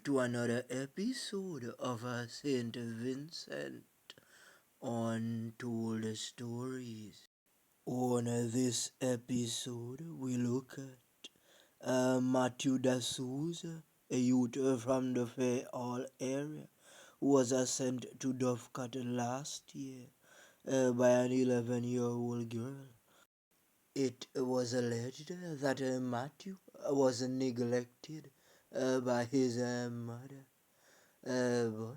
to another episode of St Vincent on Told Stories. On this episode, we look at Matthew D'Souza, a youth from the Fair Hall area, who was sent to Dovecut last year by an 11-year-old girl. It was alleged that Matthew was neglected by his mother. But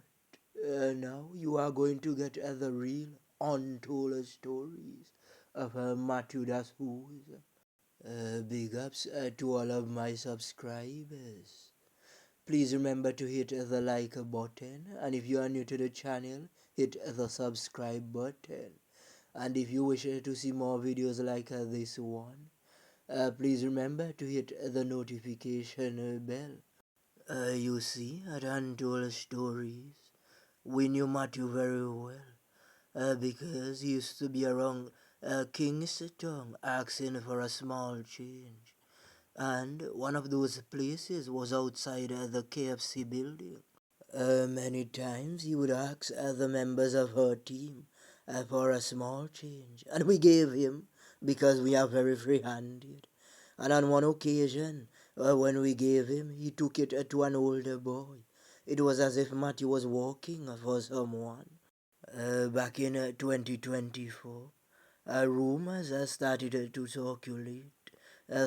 now you are going to get the real untold stories of Matthew D'Souza. Big ups to all of my subscribers. Please remember to hit the like button, and if you are new to the channel, hit the subscribe button. And if you wish to see more videos like this one, please remember to hit the notification bell. You see, at Untold Stories, we knew Matthew very well because he used to be around Kingston asking for a small change. And one of those places was outside the KFC building. Many times he would ask the members of her team for a small change, and we gave him because we are very free-handed. And on one occasion, when we gave him, he took it to an older boy. It was as if Matthew was walking for someone. Back in 2024, rumors started to circulate,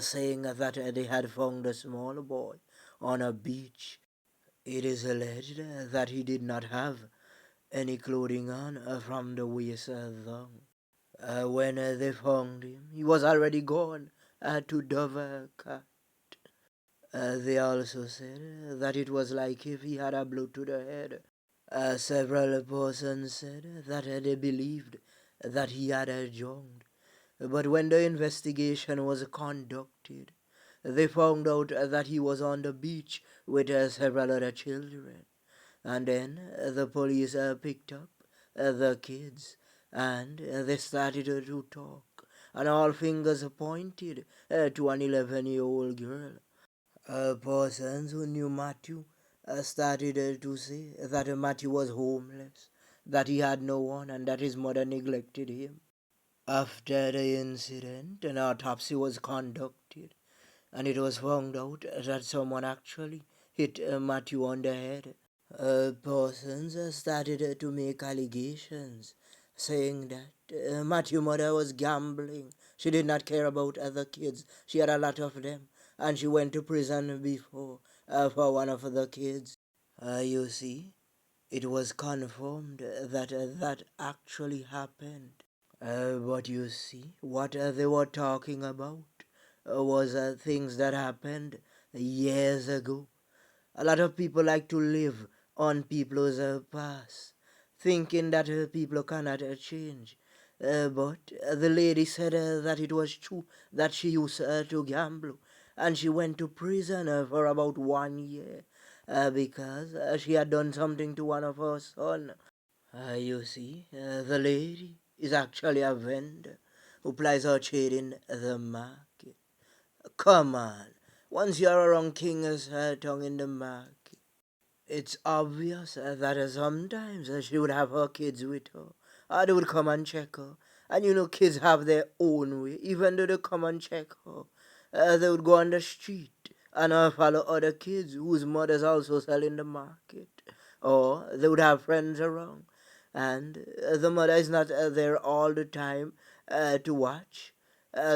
saying that they had found a small boy on a beach. It is alleged that he did not have any clothing on from the waist down. When they found him, he was already gone to Dover. They also said that it was like if he had a blow to the head. Several persons said that they believed that he had jumped. But when the investigation was conducted, they found out that he was on the beach with several other children. And then the police picked up the kids and they started to talk. And all fingers pointed to an 11-year-old girl. Persons who knew Matthew started to say that Matthew was homeless, that he had no one, and that his mother neglected him. After the incident, an autopsy was conducted, and it was found out that someone actually hit Matthew on the head. Persons started to make allegations saying that Matthew's mother was gambling. She did not care about other kids. She had a lot of them, and she went to prison before for one of the kids. You see, it was confirmed that that actually happened. But you see, what they were talking about was things that happened years ago. A lot of people like to live on people's past, thinking that people cannot change. But the lady said that it was true that she used to gamble, and she went to prison for about 1 year because she had done something to one of her sons. You see, the lady is actually a vendor who plies her trade in the market. Come on, once you're around King's tongue in the market, it's obvious that sometimes she would have her kids with her. Or they would come and check her. And you know, kids have their own way. Even though they come and check her, they would go on the street and follow other kids whose mothers also sell in the market. Or they would have friends around. And the mother is not there all the time to watch.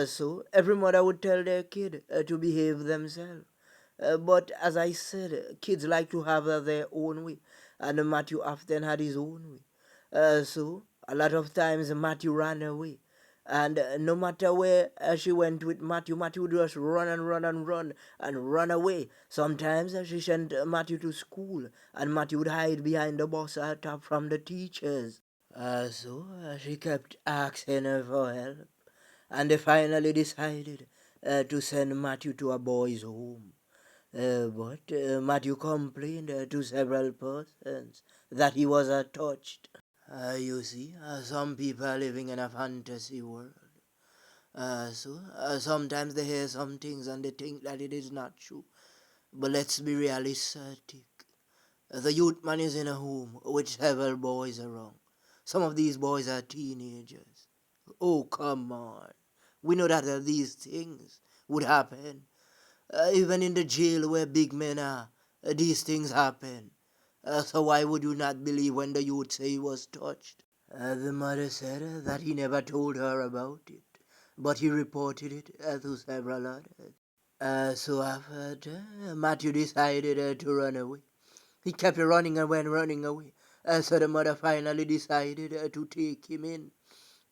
So every mother would tell their kid to behave themselves. But as I said, kids like to have their own way, and Matthew often had his own way. So a lot of times Matthew ran away, and no matter where she went with Matthew, Matthew would just run and run and run and run away. Sometimes she sent Matthew to school, and Matthew would hide behind the bus top from the teachers. So she kept asking her for help, and they finally decided to send Matthew to a boys' home. But Matthew complained to several persons that he was touched. You see, some people are living in a fantasy world. So sometimes they hear some things and they think that it is not true. But let's be realistic. The youth man is in a home with several boys around. Some of these boys are teenagers. Oh, come on. We know that these things would happen. Even in the jail where big men are, these things happen. So why would you not believe when the youth say he was touched? The mother said that he never told her about it, but he reported it to several others. So after Matthew decided to run away. He kept running and went running away. So the mother finally decided to take him in.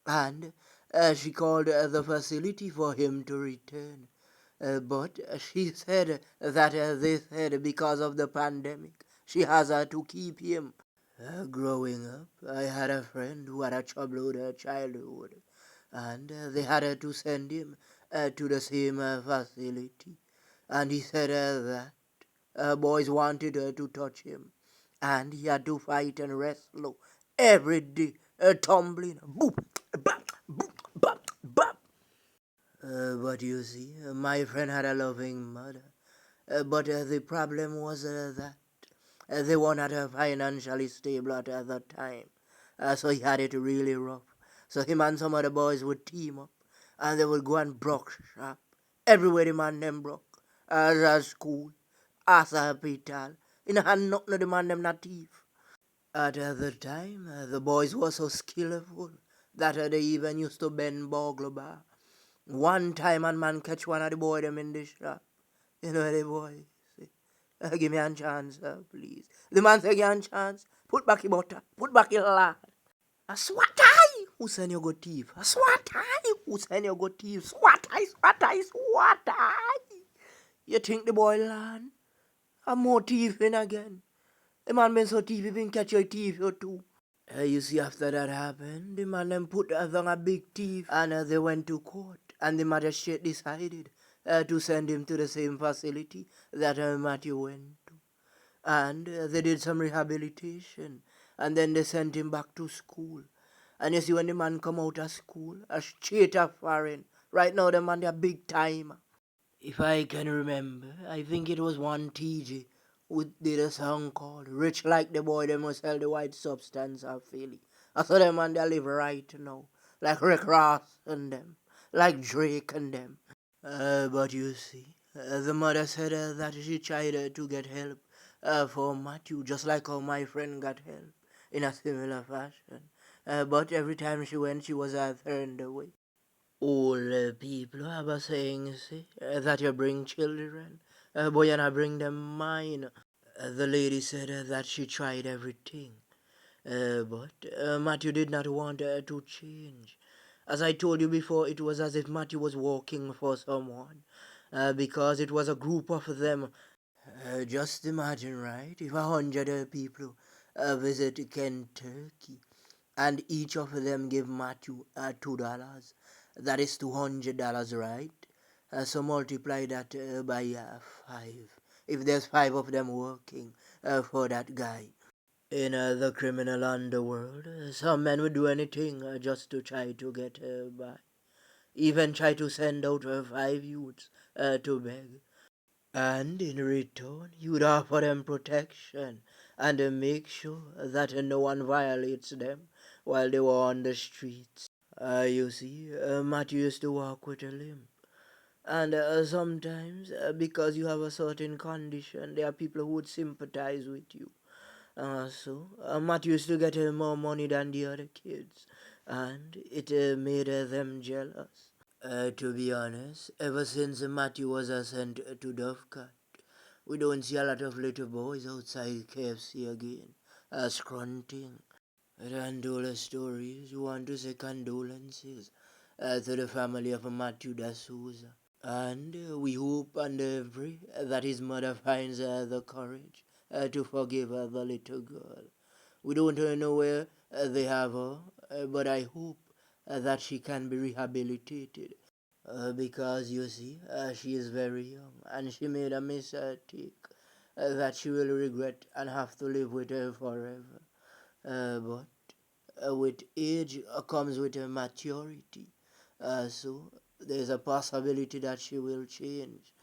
And she called the facility for him to return. But she said that they said because of the pandemic, she has to keep him. Growing up, I had a friend who had a troubled childhood, and they had to send him to the same facility. And he said that boys wanted to touch him, and he had to fight and wrestle every day, tumbling, boop, bop, boop, bop, bop. But you see, my friend had a loving mother. But the problem was that they were not financially stable at the time. So he had it really rough. So him and some other boys would team up and they would go and broke shop. Everywhere the man them broke. As a school, as a hospital. In a hand nothing of the man them not thief. At the time, the boys were so skillful that they even used to bend burglar bar. One time, a man catch one of the boy them in the shop. You know the boy say, give me a chance, please. The man say, give me a chance. Put back your butter. Put back your lard. A swat eye. Who send you go thief? A swat eye. Who send you go thief? Swat eye, swat eye, swat eye. You think the boy learn? A more thieving again. The man been so thief, he been catch your thief you too. You see, after that happened, the man them put on a big thief and they went to court. And the magistrate decided to send him to the same facility that Matthew went to. And they did some rehabilitation. And then they sent him back to school. And you see, when the man come out of school, a straight up foreign. Right now, the man, they are big time. If I can remember, I think it was one TJ who did a song called Rich Like the Boy, they must sell the white substance of Philly. I saw them and they live right now. Like Rick Ross and them. Like Drake and them. But you see, the mother said that she tried to get help for Matthew, just like how my friend got help in a similar fashion. But every time she went, she was turned away. All people have a saying, see, that you bring children, boy, and I bring them mine. The lady said that she tried everything, but Matthew did not want to change. As I told you before, it was as if Matthew was working for someone, because it was a group of them. Just imagine, right, if 100 people visit Kentucky and each of them give Matthew $2. That is $200, right? So multiply that by 5. If there's 5 of them working for that guy. In the criminal underworld, some men would do anything just to try to get by. Even try to send out 5 youths to beg. And in return, you'd offer them protection and make sure that no one violates them while they were on the streets. You see, Matthew used to walk with a limp. And sometimes, because you have a certain condition, there are people who would sympathize with you. So Matthew used to get more money than the other kids, and it made them jealous. To be honest, ever since Matthew was sent to Dovecat, we don't see a lot of little boys outside KFC again, scrunting. And all the stories, we want to say condolences to the family of Matthew D'Souza. And we hope and pray that his mother finds the courage to forgive the little girl. We don't know where they have her, but I hope that she can be rehabilitated. Because you see, she is very young and she made a mistake that she will regret and have to live with her forever. But with age comes with maturity. So there's a possibility that she will change.